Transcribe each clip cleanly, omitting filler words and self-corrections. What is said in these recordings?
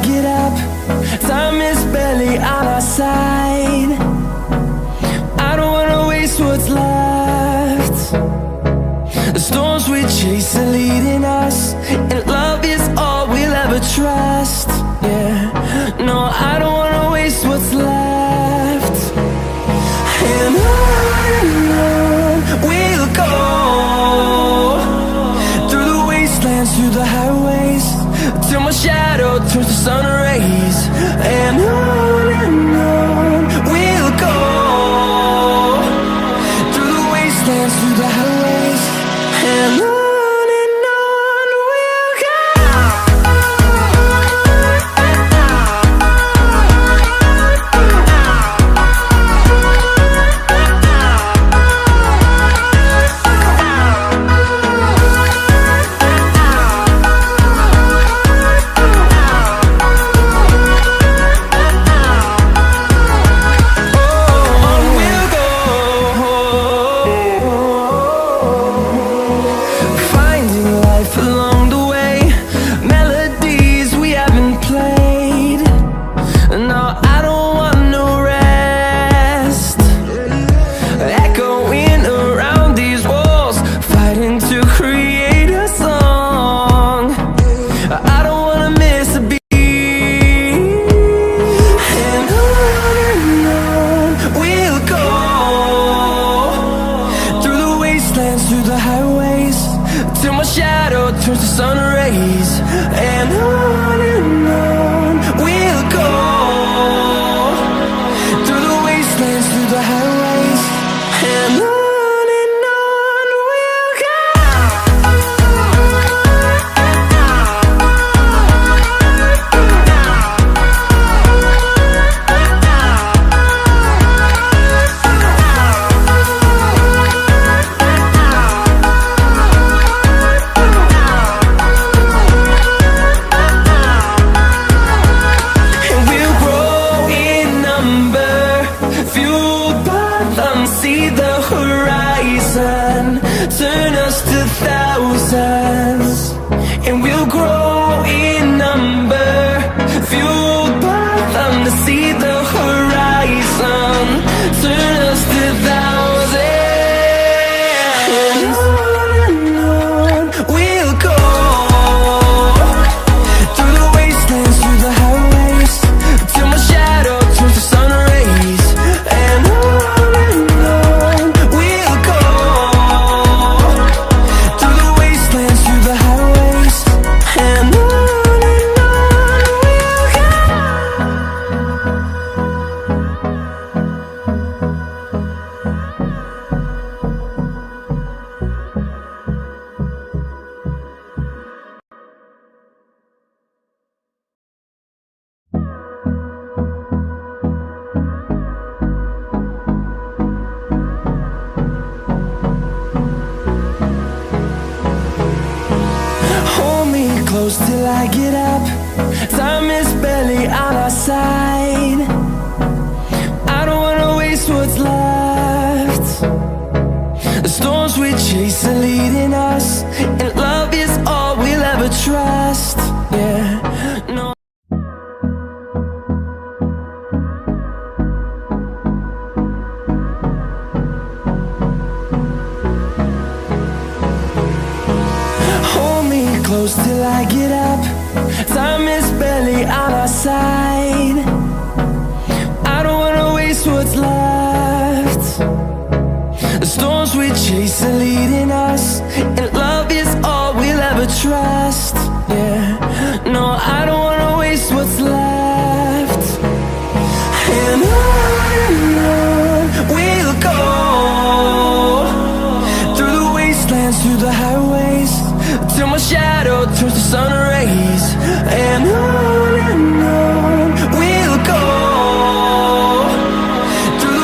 get up. Time is barely on our side. I don't wanna waste what's left. The storms we chase are leading us, and love is all we'll ever trust. Yeah, no, I don't wanna waste what's left. And on we'll go, through the wastelands, through the highways, till my shadow turns to sun rays. And on we'll go, through the wastelands, through the highways, and on we'll go. Through the highways, till my shadow turns to sun rays. And on we'll go, through the wastelands, through the highways, and on we'll go. See the horizon, turn us to thousands, and we'll grow in number, fueled by them. To see the horizon, turn us to thousands, and on we'll go, through the wastelands, through the highways, till my shadow turns to sun rays. And close till I get up. Time is barely on our side. I don't wanna waste what's left. The storms we chase are leading us, and love is all we'll ever trust. Yeah, no. Close till I get up. Time is barely on our side. I don't wanna waste what's left. The storms we chase are leading us, and love is all we'll ever trust. Yeah, no, I don't wanna waste what's left. And on we'll go, through the wastelands, through the highways, till my shadow turns to sun rays. And on we'll go, through the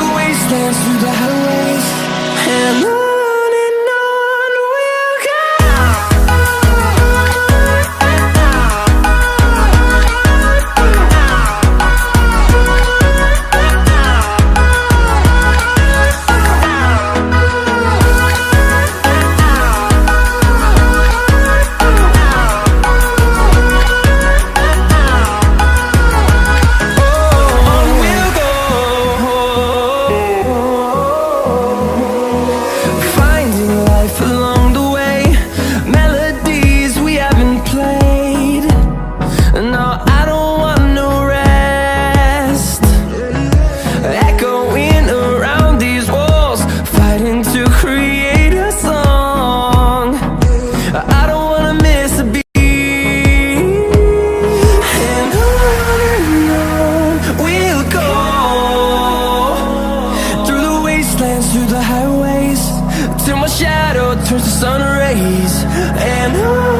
turns to sun rays, and on